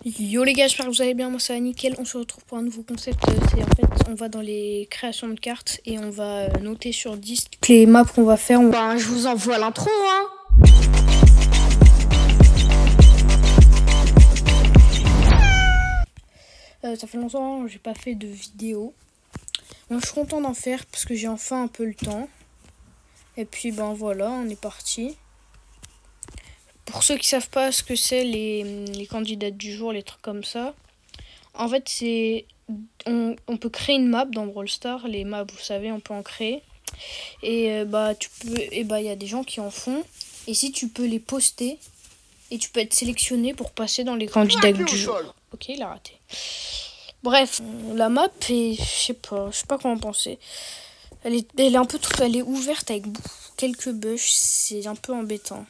Yo les gars, j'espère que vous allez bien, moi ça va nickel. On se retrouve pour un nouveau concept. C'est en fait, on va dans les créations de cartes et on va noter sur 10 les maps qu'on va faire. Ben, je vous envoie l'intro, hein. Ça fait longtemps que j'ai pas fait de vidéo. Bon, je suis content d'en faire parce que j'ai enfin un peu le temps. Et puis ben voilà, on est parti. Pour ceux qui savent pas ce que c'est les candidats du jour, les trucs comme ça. En fait, c'est on peut créer une map dans Brawl Stars. Les maps, vous savez, on peut en créer. Et tu peux, et il y a des gens qui en font. Et si tu peux les poster, et tu peux être sélectionné pour passer dans les candidats du jour. Ok, il a raté. Bref, la map est, je sais pas quoi en penser. Elle est un peu elle est ouverte avec quelques bugs. C'est un peu embêtant.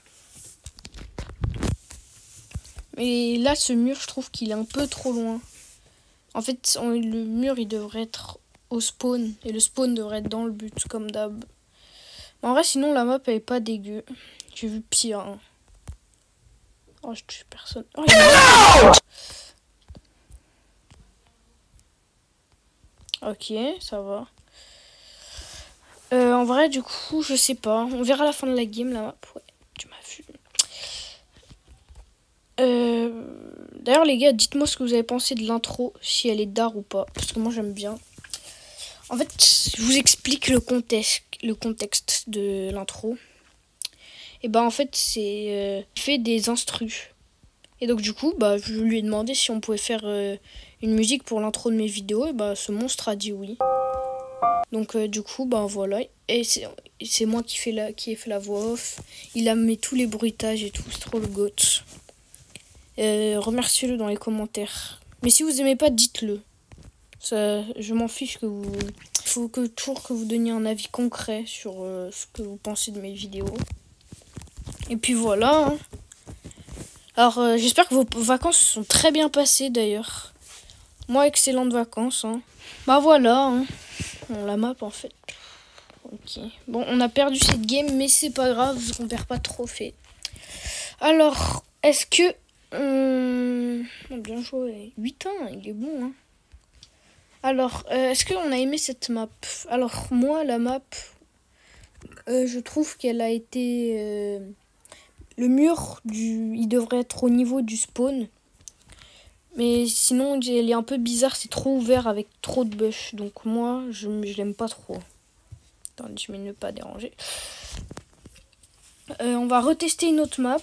Mais là, ce mur, je trouve qu'il est un peu trop loin. En fait, le mur, il devrait être au spawn. Et le spawn devrait être dans le but, comme d'hab. En vrai, sinon, la map, elle est pas dégueu. J'ai vu pire. Hein. Oh, je tue personne. Oh, ok, ça va. En vrai, du coup, je sais pas. On verra à la fin de la game, la map. Ouais, tu m'as vu. D'ailleurs, les gars, dites-moi ce que vous avez pensé de l'intro. Si elle est d'art ou pas. Parce que moi, j'aime bien. En fait, je vous explique le contexte de l'intro. Et en fait, c'est fait des instrus. Et donc, du coup, je lui ai demandé si on pouvait faire une musique pour l'intro de mes vidéos. Et ce monstre a dit oui. Donc, du coup, voilà. Et c'est moi qui ai fait la voix off. Il a mis tous les bruitages et tout. C'est trop le goat. Remerciez-le dans les commentaires. Mais si vous aimez pas, dites-le. Ça, je m'en fiche que vous... Il faut toujours que vous donniez un avis concret sur ce que vous pensez de mes vidéos. Et puis voilà. Hein. Alors, j'espère que vos vacances sont très bien passées d'ailleurs. Moi, excellentes vacances. Hein. Voilà. Hein. Bon, la map en fait. Ok. Bon, on a perdu cette game, mais c'est pas grave, on perd pas de trophée. Alors, est-ce que... bien joué. 8 ans, il est bon. Hein. Alors, est-ce qu'on a aimé cette map? Alors, moi, la map, je trouve qu'elle a été... le mur, il devrait être au niveau du spawn. Mais sinon, elle est un peu bizarre. C'est trop ouvert avec trop de bush. Donc moi, je l'aime pas trop. Attendez, je mets ne pas déranger. On va retester une autre map.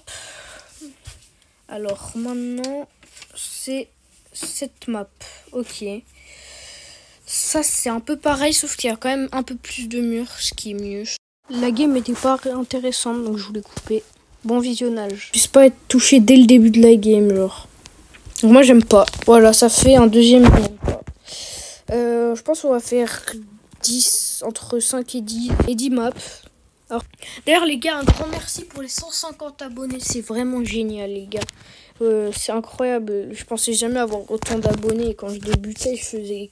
Alors, maintenant, c'est cette map. Ok. Ça, c'est un peu pareil, sauf qu'il y a quand même un peu plus de murs, ce qui est mieux. La game n'était pas intéressante, donc je voulais couper. Bon visionnage. Je puisse pas être touché dès le début de la game, genre. Donc moi, j'aime pas. Voilà, ça fait un deuxième. Je pense qu'on va faire 10, entre 5 et 10 maps. D'ailleurs, les gars, un grand merci pour les 150 abonnés. C'est vraiment génial, les gars. C'est incroyable. Je pensais jamais avoir autant d'abonnés. Quand je débutais, je faisais...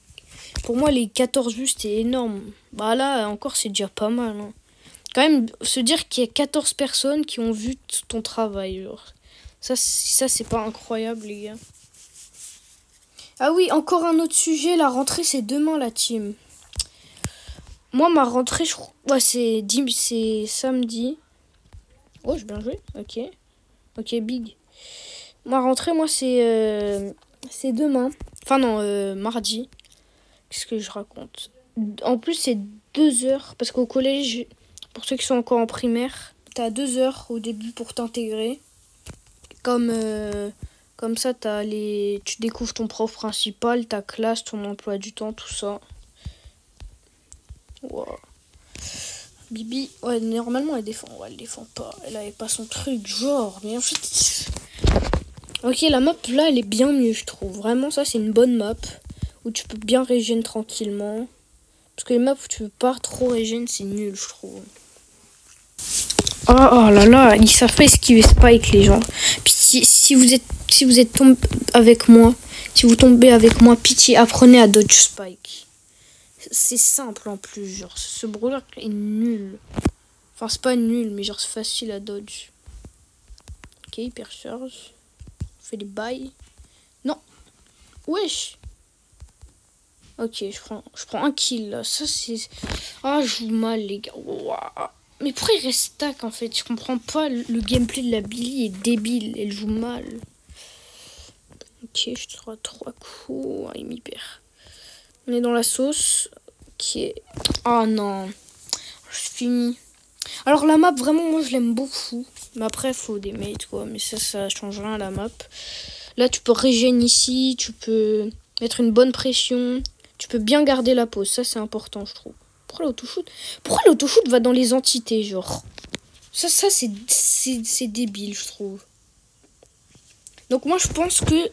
Pour moi, les 14 vues, c'était énorme. Là, encore, c'est déjà pas mal. Hein. Quand même, se dire qu'il y a 14 personnes qui ont vu ton travail. Genre. Ça, c'est pas incroyable, les gars. Ah oui, encore un autre sujet. La rentrée, c'est demain, la team. Moi, ma rentrée, je crois... Ouais, c'est samedi. Oh, j'ai bien joué. Ok. Ok, big. Ma rentrée, moi, c'est demain. Enfin, non, mardi. Qu'est-ce que je raconte? En plus, c'est 2 heures. Parce qu'au collège, pour ceux qui sont encore en primaire, t'as 2 heures au début pour t'intégrer. Comme ça, tu découvres ton prof principal, ta classe, ton emploi du temps, tout ça. Wow. Bibi, ouais, normalement elle défend. Ouais, elle défend pas. Elle avait pas son truc, genre. Mais en fait. Ok, la map là, elle est bien mieux, je trouve. Vraiment, ça, c'est une bonne map. Où tu peux bien régénérer tranquillement. Parce que les maps où tu peux pas trop régénérer, c'est nul, je trouve. Oh là là, ils savent pas esquiver Spike, les gens. Puis si vous êtes tombé avec moi, si vous tombez avec moi, pitié, apprenez à dodge Spike. C'est simple en plus, genre, ce brawler est nul. Enfin, c'est pas nul, mais genre, c'est facile à dodge. Ok, hyper charge. On fait les bails. Non. Wesh. Ok, je prends un kill là. Ça c'est... Ah, je joue mal les gars. Ouah. Mais pourquoi il reste stack en fait? Je comprends pas. Le gameplay de la Billy est débile. Elle joue mal. Ok, je te ferai 3 coups. Ah, il m'y perd. On est dans la sauce. Ok. Oh non. Je finis. Alors la map, vraiment, moi je l'aime beaucoup. Mais après, il faut des mates quoi. Mais ça change rien à la map. Là, tu peux régénérer ici. Tu peux mettre une bonne pression. Tu peux bien garder la pause. Ça, c'est important, je trouve. Pourquoi l'autoshoot va dans les entités, genre? Ça c'est débile, je trouve. Donc moi, je pense que...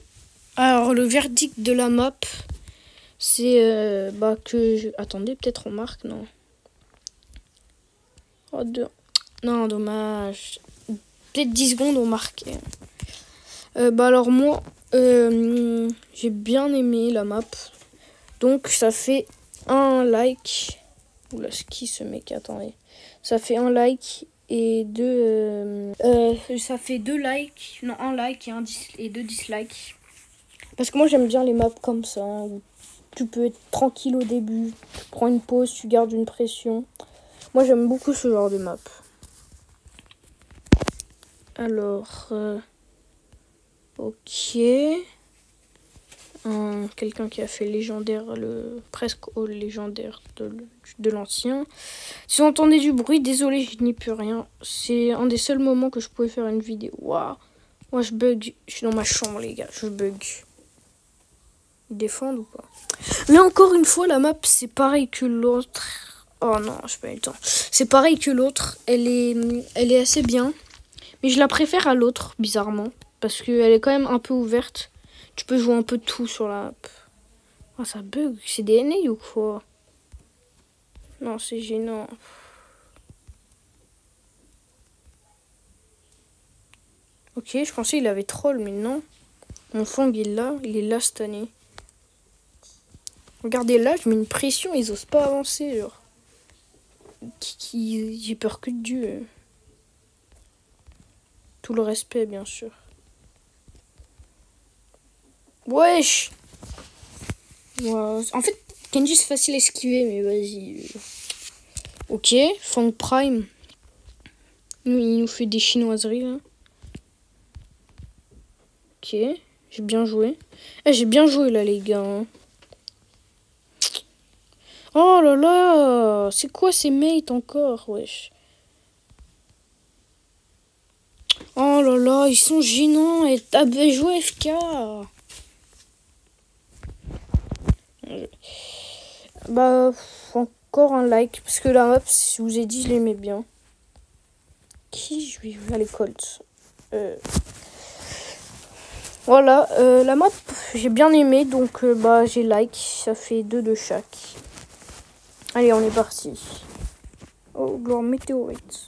Alors, le verdict de la map, c'est que... Attendez, peut-être on marque, non. Oh, non, dommage. Peut-être 10 secondes, on marquait. Alors moi, j'ai bien aimé la map. Donc, ça fait un like. Oula, qui ce mec? Attendez. Ça fait un like et deux... ça fait 2 likes. Non, un like et 2 dislikes. Parce que moi, j'aime bien les maps comme ça. Hein, où tu peux être tranquille au début. Tu prends une pause, tu gardes une pression. Moi, j'aime beaucoup ce genre de map. Alors... ok... quelqu'un qui a fait légendaire, presque all légendaire de l'ancien. Si vous entendez du bruit, désolé, je n'y peux rien. C'est un des seuls moments que je pouvais faire une vidéo. Waouh. Moi, je bug. Je suis dans ma chambre, les gars. Je bug. Ils défendent ou pas? Là, encore une fois, la map, c'est pareil que l'autre. Oh non, j'ai pas eu le temps. C'est pareil que l'autre. Elle est assez bien. Mais je la préfère à l'autre, bizarrement. Parce qu'elle est quand même un peu ouverte. Tu peux jouer un peu de tout sur la map. Oh, ça bug. C'est des NA ou quoi? Non, c'est gênant. Ok, je pensais qu'il avait troll, mais non. Mon Fang, il est là cette année. Regardez là, je mets une pression, ils osent pas avancer. Genre. J'ai peur que de Dieu. Tout le respect, bien sûr. Wesh! Wow. En fait, Kenji, c'est facile à esquiver, mais vas-y. Ok, Fang Prime. Il nous fait des chinoiseries, là. Ok, j'ai bien joué. J'ai bien joué, là, les gars. Hein. Oh là là! C'est quoi ces mates encore, wesh? Oh là là, ils sont gênants. Et t'as joué FK. Bah, encore un like. Parce que la map, si je vous ai dit, je l'aimais bien. Qui je vais jouer à l'école? Voilà, la map, j'ai bien aimé. Donc, j'ai like. Ça fait 2 de chaque. Allez, on est parti. Oh, gloire météorite.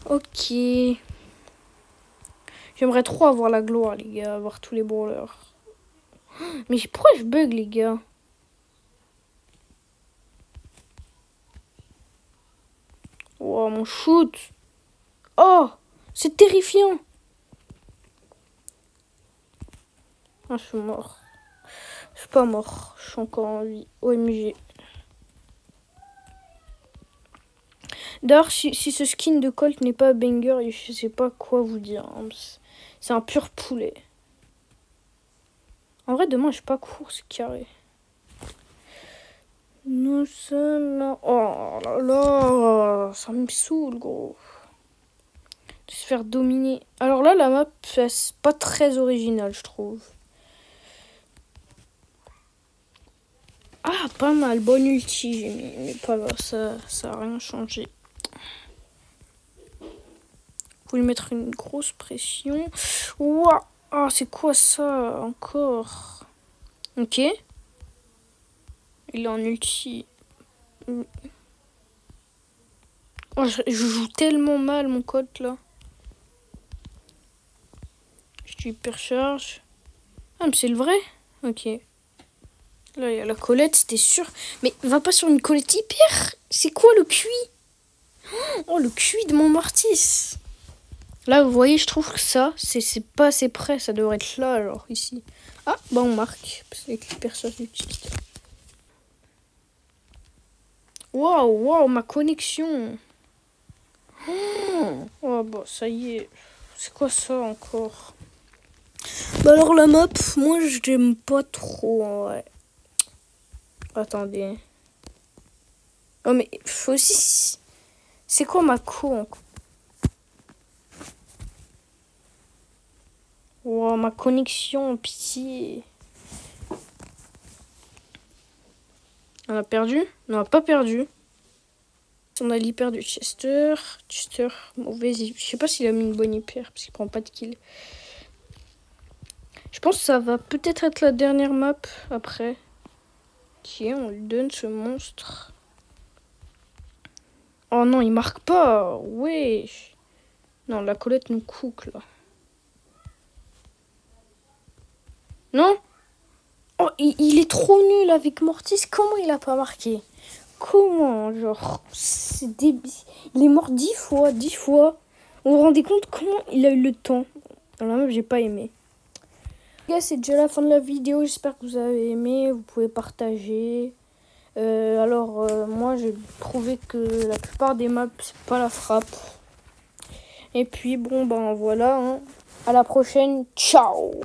Ok. J'aimerais trop avoir la gloire, les gars. Avoir tous les brawlers. Mais pourquoi je bug, les gars? Oh, mon shoot. Oh, c'est terrifiant. Ah, je suis mort. Je suis pas mort. Je suis encore en vie. OMG. D'ailleurs, si ce skin de Colt n'est pas banger, je sais pas quoi vous dire. Hein. C'est un pur poulet. En vrai, demain, je suis pas course carré. Nous sommes... Oh là là, ça me saoule, gros. De se faire dominer. Alors là, la map, c'est pas très original, je trouve. Ah, pas mal. Bonne ulti, j'ai mis. Mais pas grave, ça a rien changé. Vous lui mettre une grosse pression. Ouah. Ah, c'est quoi ça encore? Ok. Il est en ulti. Oh, je joue tellement mal mon code là. Je suis hypercharge. Ah, mais c'est le vrai? Ok. Là, il y a la Colette, c'était sûr. Mais va pas sur une Colette hyper. C'est quoi le QI? Oh, le QI de mon Mortis. Là, vous voyez, je trouve que ça, c'est pas assez près. Ça devrait être là, alors, ici. Ah, bah on marque. Parce que les personnes utilisent. Waouh, waouh, ma connexion. Oh, bah ça y est. C'est quoi ça encore? Bah alors la map, moi je l'aime pas trop. Ouais. Attendez. Oh mais faut aussi... C'est quoi ma co encore? Wow, ma connexion, pitié. On a perdu? Non, on a pas perdu. On a l'hyper du Chester. Chester, mauvais. Je sais pas s'il a mis une bonne hyper, parce qu'il prend pas de kill. Je pense que ça va peut-être être la dernière map après. Ok, on lui donne ce monstre. Oh non, il marque pas. Ouais. Non, la Colette nous cook là. Non? Oh, il est trop nul avec Mortis. Comment il a pas marqué? Comment? Genre, c'est débile. Il est mort 10 fois, 10 fois. Vous vous rendez compte comment il a eu le temps? Dans la map, j'ai pas aimé. Les gars, c'est déjà la fin de la vidéo. J'espère que vous avez aimé. Vous pouvez partager. Moi, j'ai trouvé que la plupart des maps, c'est pas la frappe. Et puis, bon, ben voilà. Hein. À la prochaine. Ciao!